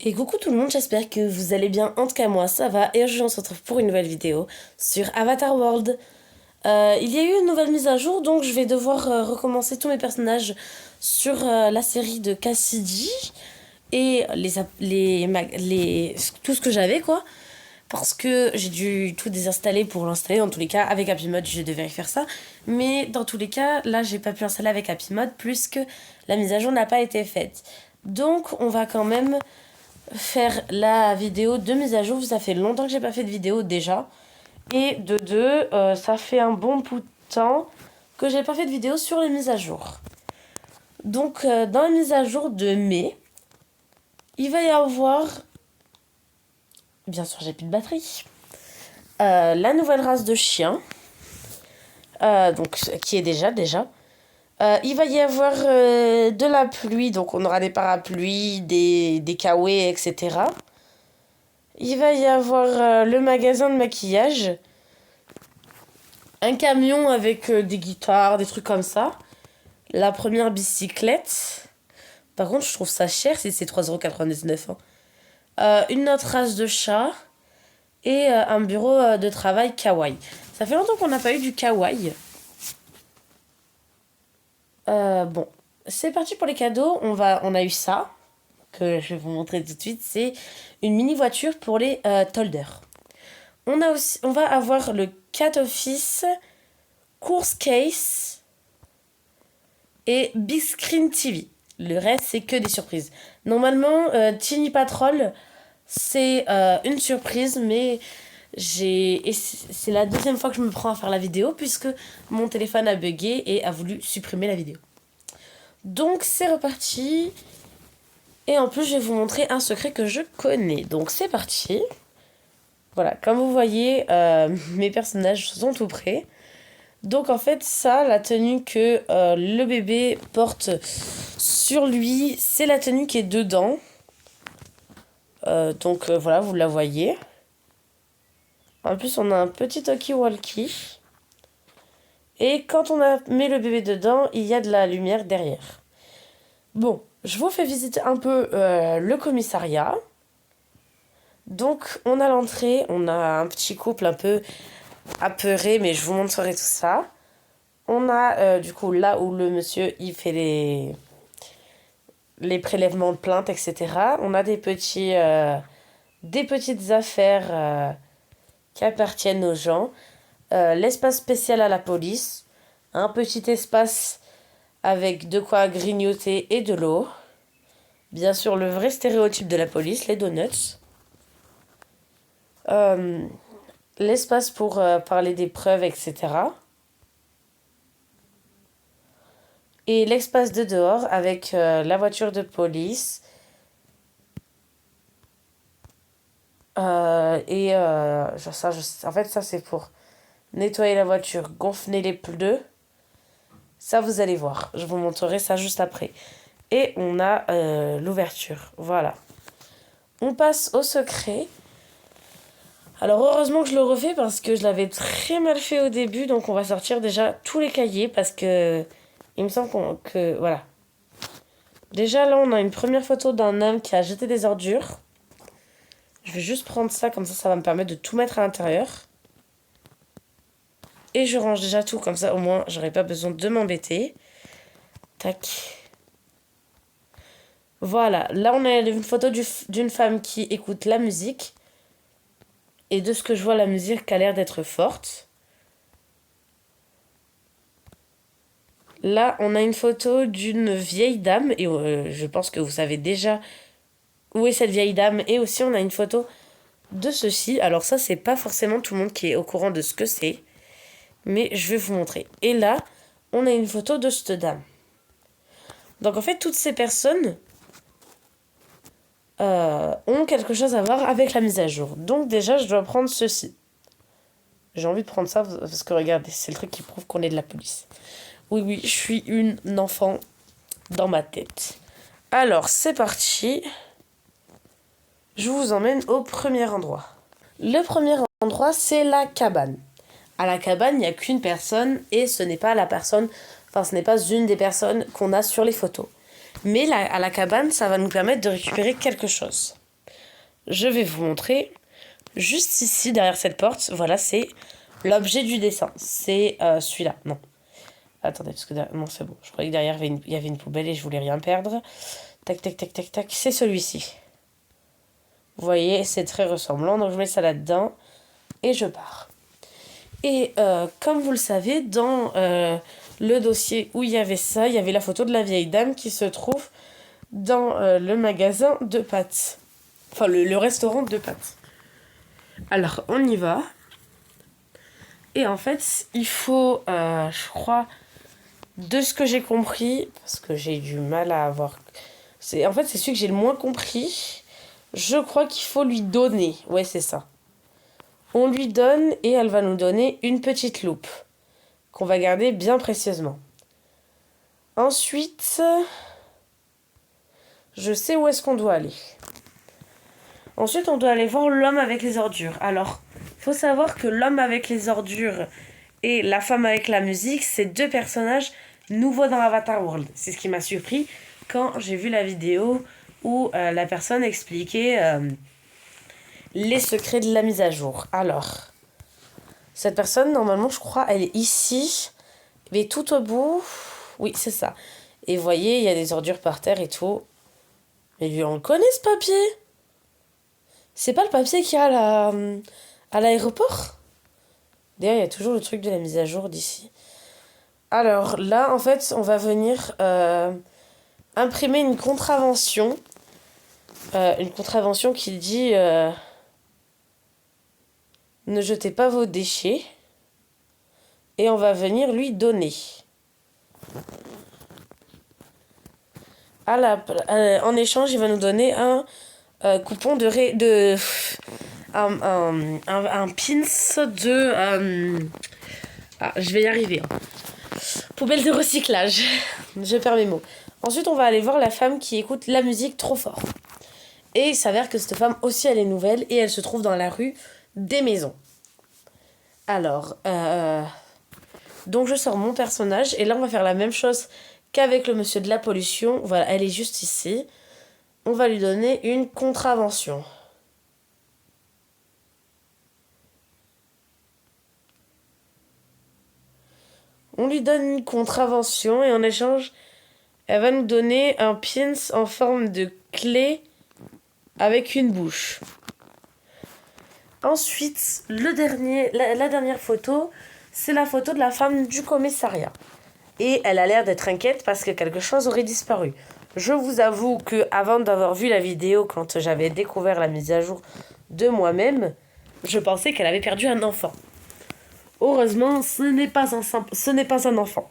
Et coucou tout le monde, j'espère que vous allez bien. En tout cas moi ça va et aujourd'hui on se retrouve pour une nouvelle vidéo sur Avatar World. Il y a eu une nouvelle mise à jour, donc je vais devoir recommencer tous mes personnages sur la série de Cassidy et tout ce que j'avais quoi. Parce que j'ai dû tout désinstaller pour l'installer. Dans tous les cas, avec Happy Mode, je devais faire ça. Mais dans tous les cas, là, j'ai pas pu installer avec Happy Mode puisque la mise à jour n'a pas été faite. Donc, on va quand même faire la vidéo de mise à jour. Ça fait longtemps que j'ai pas fait de vidéo déjà. Et de deux, ça fait un bon bout de temps que j'ai pas fait de vidéo sur les mises à jour. Donc, dans la mise à jour de mai, il va y avoir... Bien sûr, j'ai plus de batterie. La nouvelle race de chien. Donc, qui est déjà. Il va y avoir de la pluie. Donc, on aura des parapluies, des kawaii, etc. Il va y avoir le magasin de maquillage. Un camion avec des guitares, des trucs comme ça. La première bicyclette. Par contre, je trouve ça cher si c'est 3,99 €. Une autre race de chat. Et un bureau de travail kawaii. Ça fait longtemps qu'on n'a pas eu du kawaii. Bon, c'est parti pour les cadeaux. On a eu ça, que je vais vous montrer tout de suite. C'est une mini voiture pour les tolders. On va avoir le Cat Office, Course Case et Big Screen TV. Le reste, c'est que des surprises. Normalement, Tiny Patrol, c'est une surprise, mais c'est la deuxième fois que je me prends à faire la vidéo puisque mon téléphone a bugué et a voulu supprimer la vidéo. Donc c'est reparti. Et en plus, je vais vous montrer un secret que je connais. Donc c'est parti. Voilà, comme vous voyez, mes personnages sont tout prêts. Donc en fait, ça, la tenue que le bébé porte sur lui, c'est la tenue qui est dedans. Donc voilà, vous la voyez. En plus, on a un petit talkie-walkie. Et quand on met le bébé dedans, il y a de la lumière derrière. Bon, je vous fais visiter un peu le commissariat. Donc, on a l'entrée. On a un petit couple un peu apeuré, mais je vous montrerai tout ça. On a, du coup, là où le monsieur, il fait les prélèvements de plainte, etc. On a des petites affaires... qui appartiennent aux gens, l'espace spécial à la police, un petit espace avec de quoi grignoter et de l'eau, bien sûr le vrai stéréotype de la police, les donuts, l'espace pour parler des preuves, etc. Et l'espace de dehors avec la voiture de police, en fait, ça c'est pour nettoyer la voiture, gonfler les pneus. Ça, vous allez voir. Je vous montrerai ça juste après. Et on a l'ouverture. Voilà. On passe au secret. Alors, heureusement que je le refais parce que je l'avais très mal fait au début. Donc, on va sortir déjà tous les cahiers parce que il me semble que... Voilà. Déjà, là, on a une première photo d'un homme qui a jeté des ordures. Je vais juste prendre ça, comme ça va me permettre de tout mettre à l'intérieur. Et je range déjà tout, comme ça au moins j'aurai pas besoin de m'embêter. Tac. Voilà, là on a une photo d'une femme qui écoute la musique. Et de ce que je vois, la musique a l'air d'être forte. Là, on a une photo d'une vieille dame, et je pense que vous savez déjà où est cette vieille dame. Et aussi, on a une photo de ceci. Alors ça, c'est pas forcément tout le monde qui est au courant de ce que c'est. Mais je vais vous montrer. Et là, on a une photo de cette dame. Donc en fait, toutes ces personnes ont quelque chose à voir avec la mise à jour. Donc déjà, je dois prendre ceci. J'ai envie de prendre ça parce que regardez, c'est le truc qui prouve qu'on est de la police. Oui, je suis une enfant dans ma tête. Alors, c'est parti. Je vous emmène au premier endroit. Le premier endroit, c'est la cabane. À la cabane, il n'y a qu'une personne et ce n'est pas une des personnes qu'on a sur les photos. Mais à la cabane, ça va nous permettre de récupérer quelque chose. je vais vous montrer juste ici, derrière cette porte. Voilà, c'est l'objet du dessin. C'est celui-là. Non. Attendez, parce que non, c'est bon. Je croyais que derrière, il y avait une poubelle et je voulais rien perdre. Tac, tac, tac, tac, tac. C'est celui-ci. Vous voyez, c'est très ressemblant. Donc, je mets ça là-dedans et je pars. Et comme vous le savez, dans le dossier où il y avait ça, il y avait la photo de la vieille dame qui se trouve dans le magasin de pâtes. Enfin, le restaurant de pâtes. Alors, on y va. Et en fait, il faut, je crois, de ce que j'ai compris, parce que j'ai du mal à avoir... En fait, c'est celui que j'ai le moins compris. Je crois qu'il faut lui donner. Ouais, c'est ça. On lui donne et elle va nous donner une petite loupe qu'on va garder bien précieusement. Ensuite, je sais où est-ce qu'on doit aller. Ensuite, on doit aller voir l'homme avec les ordures. Alors, faut savoir que l'homme avec les ordures et la femme avec la musique, c'est deux personnages nouveaux dans Avatar World. C'est ce qui m'a surpris quand j'ai vu la vidéo où la personne expliquait les secrets de la mise à jour. Alors, cette personne, normalement, je crois, elle est ici, mais tout au bout... Oui, c'est ça. Et vous voyez, il y a des ordures par terre et tout. Mais lui, on le connaît, ce papier. C'est pas le papier qu'il y a à l'aéroport? D'ailleurs, il y a toujours le truc de la mise à jour d'ici. Alors là, en fait, on va venir imprimer une contravention. Une contravention qui dit ne jetez pas vos déchets. Et on va venir lui donner. En échange, il va nous donner un coupon un pins de... je vais y arriver. Poubelle de recyclage. Je perds mes mots. Ensuite, on va aller voir la femme qui écoute la musique trop fort. Et il s'avère que cette femme aussi, elle est nouvelle et elle se trouve dans la rue des maisons. Alors, donc je sors mon personnage et là, on va faire la même chose qu'avec le monsieur de la pollution. Voilà, elle est juste ici. On va lui donner une contravention. On lui donne une contravention et en échange, elle va nous donner un pins en forme de clé avec une bouche. Ensuite, la dernière photo, c'est la photo de la femme du commissariat. Et elle a l'air d'être inquiète parce que quelque chose aurait disparu. Je vous avoue que avant d'avoir vu la vidéo, quand j'avais découvert la mise à jour de moi-même, je pensais qu'elle avait perdu un enfant. Heureusement, ce n'est pas un enfant.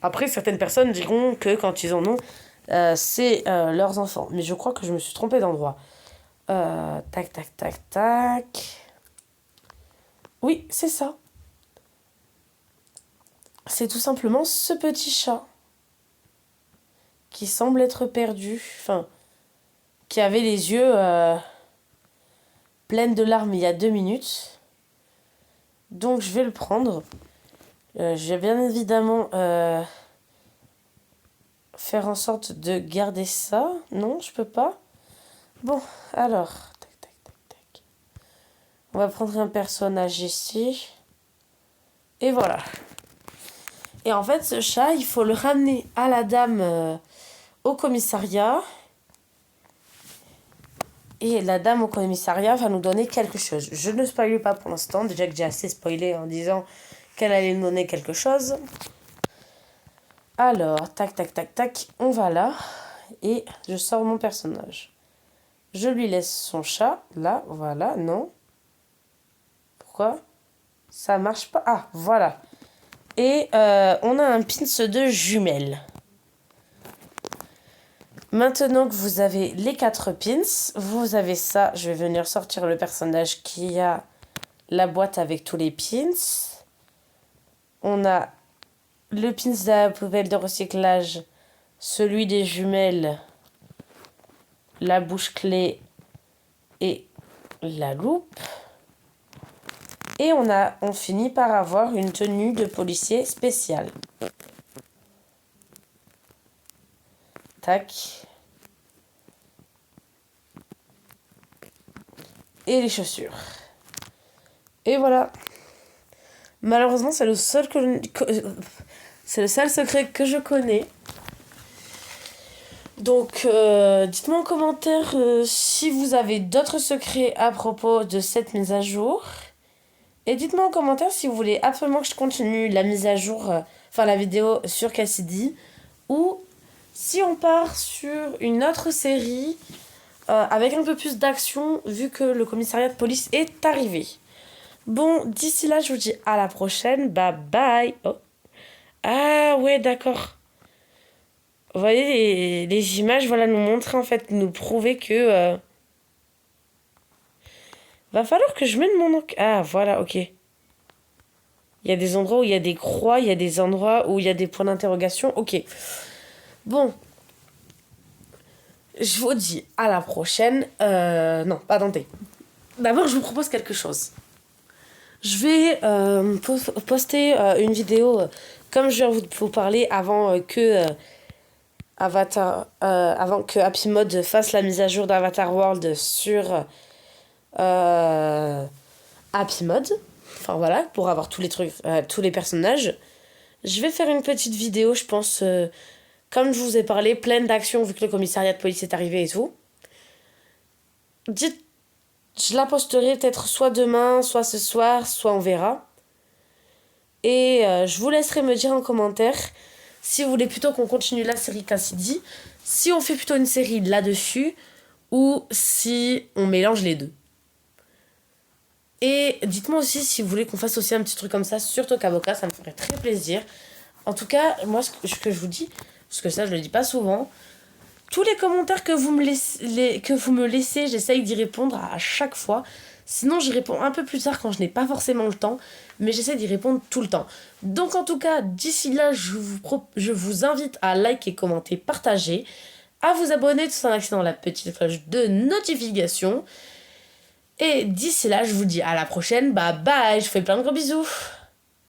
Après, certaines personnes diront que quand ils en ont, c'est leurs enfants. Mais je crois que je me suis trompée d'endroit. Tac, tac, tac, tac. Oui, c'est ça. C'est tout simplement ce petit chat qui semble être perdu. Enfin, qui avait les yeux pleins de larmes il y a 2 minutes. Donc, je vais le prendre. Je vais bien évidemment faire en sorte de garder ça. Non, je peux pas. Bon, alors, tac, tac, tac, tac. On va prendre un personnage ici. Et voilà. Et en fait, ce chat, il faut le ramener à la dame au commissariat. Et la dame au commissariat va nous donner quelque chose. Je ne spoile pas pour l'instant, déjà que j'ai assez spoilé en disant qu'elle allait nous donner quelque chose. Alors, tac, tac, tac, tac, on va là. Et je sors mon personnage. Je lui laisse son chat, là, voilà, non. Pourquoi ça marche pas? Ah, voilà. Et on a un pins de jumelles. Maintenant que vous avez les 4 pins, vous avez ça. Je vais venir sortir le personnage qui a la boîte avec tous les pins. On a le pins de la poubelle de recyclage, celui des jumelles, la bouche clé et la loupe. Et on finit par avoir une tenue de policier spéciale. Tac. et les chaussures. Et voilà. Malheureusement, c'est le seul c'est le seul secret que je connais. Donc, dites-moi en commentaire si vous avez d'autres secrets à propos de cette mise à jour. Et dites-moi en commentaire si vous voulez absolument que je continue la mise à jour, la vidéo sur Cassidy, ou si on part sur une autre série avec un peu plus d'action vu que le commissariat de police est arrivé. Bon, d'ici là, je vous dis à la prochaine. Bye bye. Oh. Ah ouais, d'accord. Vous voyez, les images, voilà, nous montrer, en fait, nous prouver que... Va falloir que je mette mon... Ah, voilà, ok. Il y a des endroits où il y a des croix, il y a des endroits où il y a des points d'interrogation. Ok. Bon. Je vous dis à la prochaine. Non, pas tenter. D'abord, je vous propose quelque chose. Je vais poster une vidéo, comme je viens vous parler, avant que Happy Mode fasse la mise à jour d'Avatar World sur Happy Mode. Enfin voilà, pour avoir tous les trucs, tous les personnages. Je vais faire une petite vidéo, je pense, comme je vous ai parlé, pleine d'action vu que le commissariat de police est arrivé et tout. Je la posterai peut-être soit demain, soit ce soir, soit on verra. Et je vous laisserai me dire en commentaire si vous voulez plutôt qu'on continue la série Cassidy, si on fait plutôt une série là-dessus, ou si on mélange les deux. Et dites-moi aussi si vous voulez qu'on fasse aussi un petit truc comme ça sur Tokaboka, ça me ferait très plaisir. En tout cas, moi, ce que je vous dis, parce que ça, je le dis pas souvent, tous les commentaires que vous me laissez, j'essaye d'y répondre à chaque fois. Sinon, j'y réponds un peu plus tard quand je n'ai pas forcément le temps, mais j'essaie d'y répondre tout le temps. Donc, en tout cas, d'ici là, je vous invite à liker, commenter, partager, à vous abonner tout en activant la petite cloche de notification. Et d'ici là, je vous dis à la prochaine. Bye bye, je vous fais plein de gros bisous.